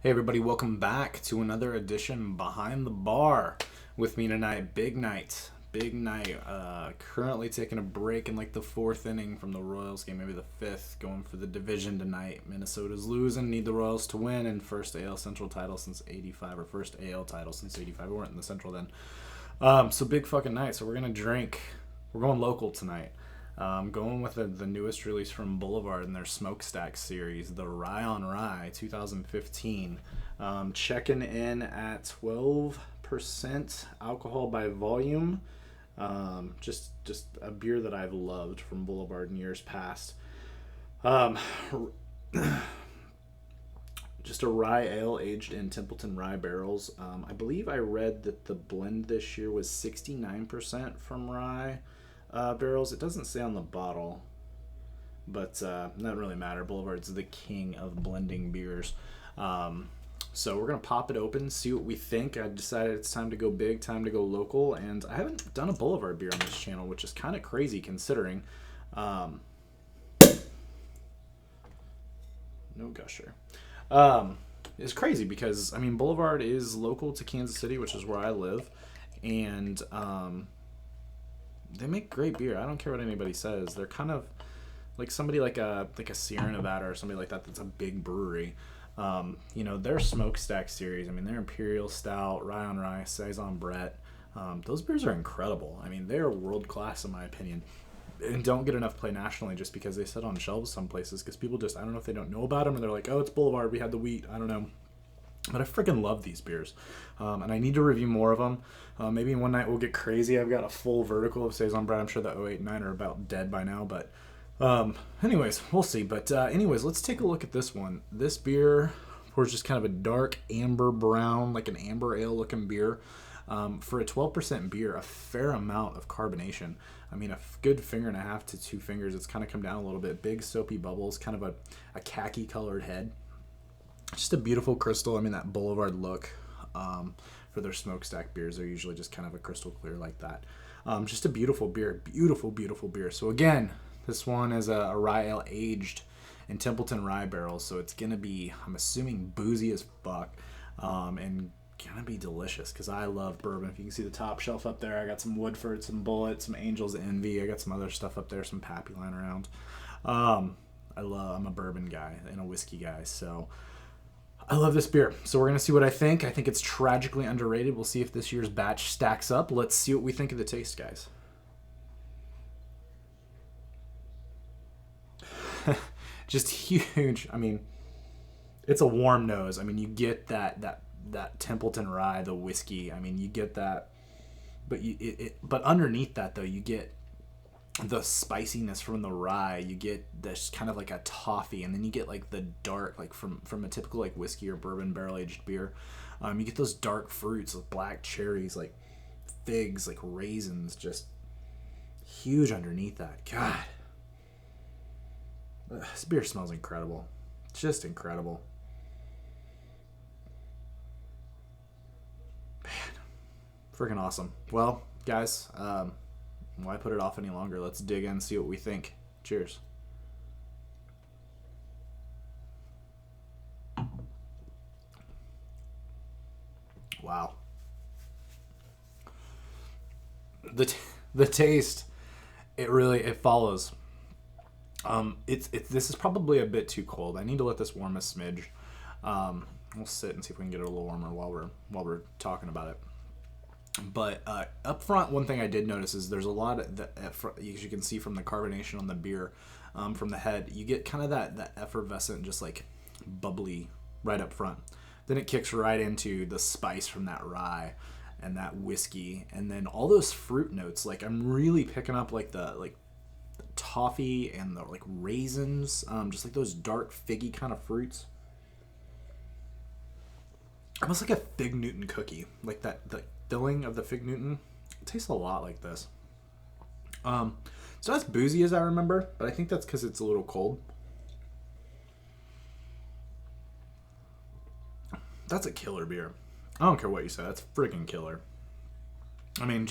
Hey everybody, welcome back to another edition Behind the Bar. With me tonight, Big Night. Big Night, currently taking a break in like the fourth inning from the Royals game, maybe the fifth, going for the division tonight. Minnesota's losing, need the Royals to win, and first AL Central title since 85, or first AL title since 85. We weren't in the Central then. So big fucking night, so we're going to drink. We're going local tonight. Going with the newest release from Boulevard in their Smokestack series, the Rye on Rye 2015. Checking in at 12% alcohol by volume. Just a beer that I've loved from Boulevard in years past. Just a rye ale aged in Templeton rye barrels. I believe I read that the blend this year was 69% from rye barrels. It doesn't say on the bottle, but doesn't really matter. Boulevard's the king of blending beers. So we're going to pop it open, see what we think. I decided it's time to go big, time to go local, and I haven't done a Boulevard beer on this channel, which is kind of crazy considering. No gusher. It's crazy because, I mean, Boulevard is local to Kansas City, which is where I live, and they make great beer. I don't care what anybody says. They're kind of like somebody like a Sierra Nevada or somebody like that that's a big brewery. Their Smokestack series, I mean, their Imperial Stout, Rye on Rye, Saison Brett, those beers are incredible. I mean, they are world class in my opinion, and don't get enough play nationally just because they sit on shelves some places because people just, I don't know if they don't know about them, and they're like, oh, it's Boulevard, we had the wheat, I don't know. But I freaking love these beers, and I need to review more of them. Maybe one night we'll get crazy. I've got a full vertical of Saison Brett. I'm sure the 08 and 9 are about dead by now, but anyways, we'll see. But anyways, let's take a look at this one. This beer pours just kind of a dark amber brown, like an amber ale looking beer. For a 12% beer, a fair amount of carbonation. I mean, a good finger and a half to 2 fingers. It's kind of come down a little bit. Big soapy bubbles, kind of a khaki colored head. Just a beautiful crystal. I mean, that Boulevard look for their Smokestack beers. They're usually just kind of a crystal clear like that. Just a beautiful beer. Beautiful, beautiful beer. So again, this one is a rye ale aged in Templeton rye barrels. So it's going to be, I'm assuming, boozy as fuck and going to be delicious because I love bourbon. If you can see the top shelf up there, I got some Woodford, some Bullet, some Angel's Envy. I got some other stuff up there, some Pappy lying around. I'm a bourbon guy and a whiskey guy. So I love this beer. So we're going to see what I think. I think it's tragically underrated. We'll see if this year's batch stacks up. Let's see what we think of the taste, guys. Just huge. I mean, it's a warm nose. I mean, you get that Templeton rye, the whiskey. I mean, you get that. But underneath that, though, you get the spiciness from the rye. You get this kind of like a toffee, and then you get like the dark, like from a typical like whiskey or bourbon barrel aged beer. You get those dark fruits, like black cherries, like figs, like raisins, just huge underneath that. God, this beer smells incredible. Just incredible. Man, freaking awesome. Well, guys, why put it off any longer? Let's dig in and see what we think. Cheers. Wow. The taste, it follows. This is probably a bit too cold. I need to let this warm a smidge. We'll sit and see if we can get it a little warmer while we're talking about it. But up front, one thing I did notice is there's a lot of as you can see from the carbonation on the beer, from the head, you get kind of that effervescent, just like bubbly right up front. Then it kicks right into the spice from that rye and that whiskey, and then all those fruit notes. Like I'm really picking up like the toffee and the like raisins, just like those dark figgy kind of fruits. Almost like a Fig Newton cookie, like that the filling of the Fig Newton. It tastes a lot like this. It's not as boozy as I remember, but I think that's because it's a little cold. That's a killer beer. I don't care what you say. That's freaking killer. I mean,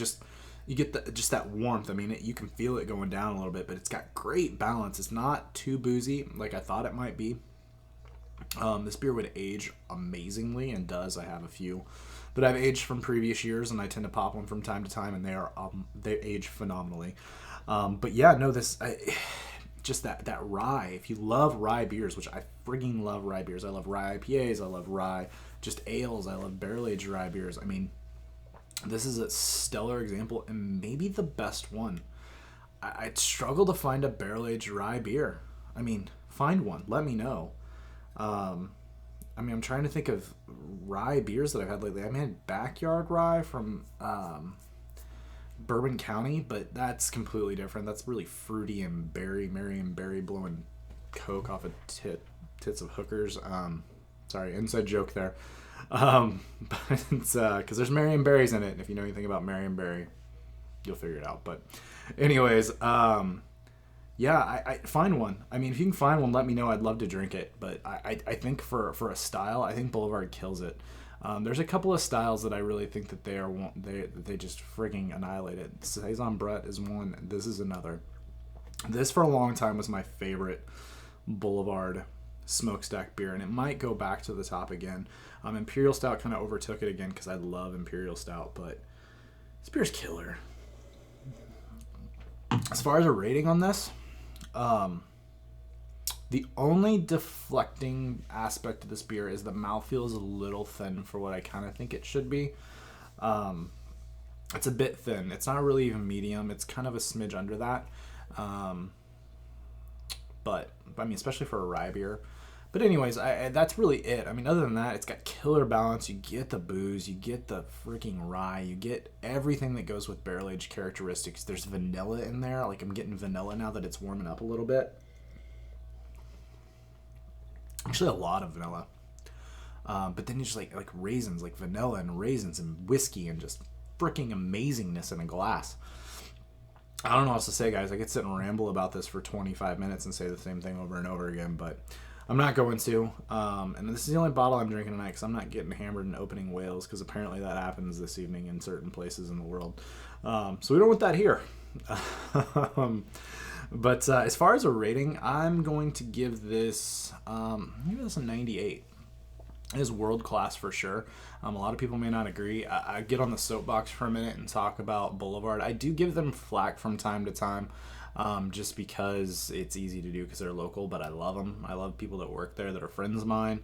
you get that warmth. I mean, you can feel it going down a little bit, but it's got great balance. It's not too boozy like I thought it might be. This beer would age amazingly, and does. I have a few that I've aged from previous years, and I tend to pop one from time to time, and they age phenomenally. But yeah, no, just that rye. If you love rye beers, which I frigging love rye beers, I love rye IPAs, I love rye just ales, I love barrel aged rye beers. I mean, this is a stellar example, and maybe the best one. I'd struggle to find a barrel aged rye beer. I mean, find one. Let me know. I'm trying to think of rye beers that I've had lately. I had Backyard Rye from Bourbon County, but that's completely different. That's really fruity and Marion berry blowing coke off of tits of hookers. Sorry, inside joke there. But it's because there's Marion berries in it. And if you know anything about Marion berry, you'll figure it out. But anyways, yeah, I find one. I mean, if you can find one, let me know. I'd love to drink it. But I think for a style, I think Boulevard kills it. There's a couple of styles that I really think that they just frigging annihilate it. Saison Brett is one. This is another. This for a long time was my favorite Boulevard smokestack beer, and it might go back to the top again. Imperial Stout kind of overtook it again because I love Imperial Stout, but this beer's killer. As far as a rating on this, the only deflecting aspect of this beer is the mouthfeel is a little thin for what I kind of think it should be. It's a bit thin. It's not really even medium. It's kind of a smidge under that. But I mean, especially for a rye beer. But anyways, that's really it. I mean, other than that, it's got killer balance. You get the booze, you get the freaking rye, you get everything that goes with barrel-aged characteristics. There's vanilla in there. Like, I'm getting vanilla now that it's warming up a little bit. Actually, a lot of vanilla. But then you just like raisins, like vanilla and raisins and whiskey and just freaking amazingness in a glass. I don't know what else to say, guys. I could sit and ramble about this for 25 minutes and say the same thing over and over again, but I'm not going to. And this is the only bottle I'm drinking tonight because I'm not getting hammered and opening whales, because apparently that happens this evening in certain places in the world. So we don't want that here. But as far as a rating, I'm going to give this a 98. It is world class for sure. A lot of people may not agree. I get on the soapbox for a minute and talk about Boulevard. I do give them flack from time to time, just because it's easy to do because they're local, but I love them. I love people that work there that are friends of mine.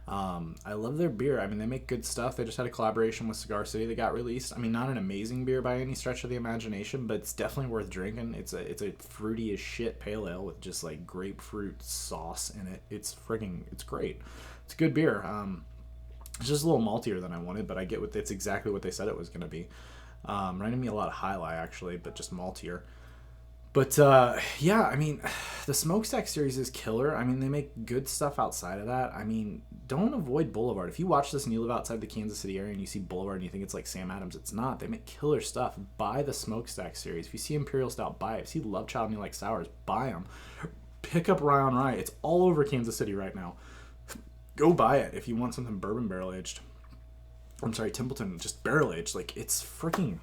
I love their beer. I mean, they make good stuff. They just had a collaboration with Cigar City that got released. I mean, not an amazing beer by any stretch of the imagination, but it's definitely worth drinking. It's a fruity as shit pale ale with just like grapefruit sauce in it. It's great. It's a good beer. It's just a little maltier than I wanted, but I get it's exactly what they said it was going to be. Reminded me a lot of High Lie, actually, but just maltier. But yeah, I mean, the Smokestack series is killer. I mean, they make good stuff outside of that. I mean, don't avoid Boulevard. If you watch this and you live outside the Kansas City area and you see Boulevard and you think it's like Sam Adams, it's not. They make killer stuff. Buy the Smokestack series. If you see Imperial Stout, buy it. If you see Love Child and you like sours, buy them. Pick up Rye on Rye. It's all over Kansas City right now. Go buy it if you want something bourbon barrel aged. I'm sorry, Templeton just barrel aged. Like, it's freaking.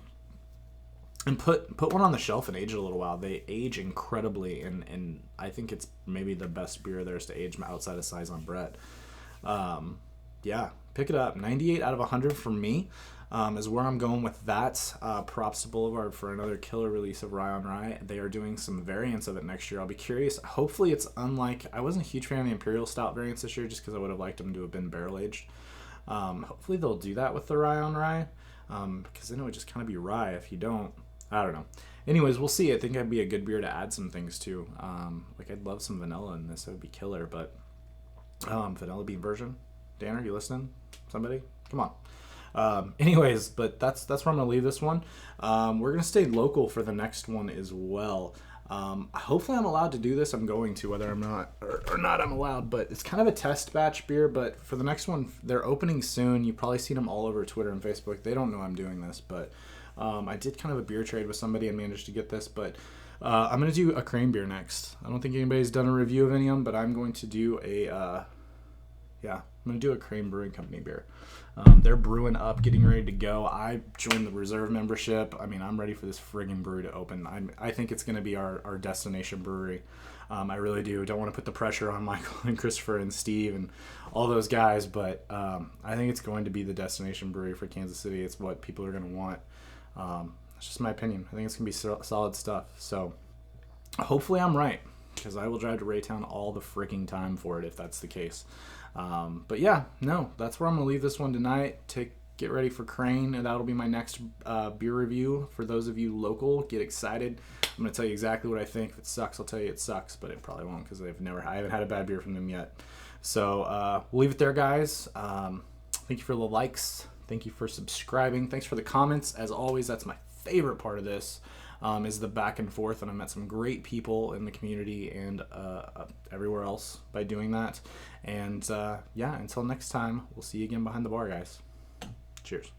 And put one on the shelf and age it a little while. They age incredibly, and I think it's maybe the best beer there is to age outside of Saison Brett. Yeah, pick it up. 98 out of 100 from me is where I'm going with that. Props to Boulevard for another killer release of Rye on Rye. They are doing some variants of it next year. I'll be curious. Hopefully it's unlike... I wasn't a huge fan of the Imperial Stout variants this year just because I would have liked them to have been barrel-aged. Hopefully they'll do that with the Rye on Rye, because then it would just kind of be rye. If you don't, I don't know. Anyways, we'll see. I think it'd be a good beer to add some things to. Like, I'd love some vanilla in this. It would be killer, but vanilla bean version. Dan, are you listening? Somebody? Come on. Anyways, but that's where I'm going to leave this one. We're going to stay local for the next one as well. Hopefully I'm allowed to do this. I'm going to, whether I'm not or not I'm allowed, but it's kind of a test batch beer. But for the next one, they're opening soon. You've probably seen them all over Twitter and Facebook. They don't know I'm doing this, but I did kind of a beer trade with somebody and managed to get this. But I'm going to do a cream beer next. I don't think anybody's done a review of any of them, but I'm going to do a I'm going to do a Crane Brewing Company beer. They're brewing up, getting ready to go. I joined the reserve membership. I mean, I'm ready for this friggin' brewery to open. I think it's going to be our destination brewery. I really do. Don't want to put the pressure on Michael and Christopher and Steve and all those guys, but I think it's going to be the destination brewery for Kansas City. It's what people are going to want. That's just my opinion. I think it's going to be solid stuff. So hopefully I'm right, because I will drive to Raytown all the freaking time for it if that's the case. But yeah, no, that's where I'm going to leave this one tonight. Get ready for Crane, and that'll be my next beer review. For those of you local, get excited. I'm going to tell you exactly what I think. If it sucks, I'll tell you it sucks, but it probably won't, because I haven't had a bad beer from them yet. So we'll leave it there, guys. Thank you for the likes. Thank you for subscribing. Thanks for the comments. As always, that's my favorite part of this, is the back and forth, and I met some great people in the community and everywhere else by doing that. And yeah, until next time, we'll see you again behind the bar, guys. Cheers.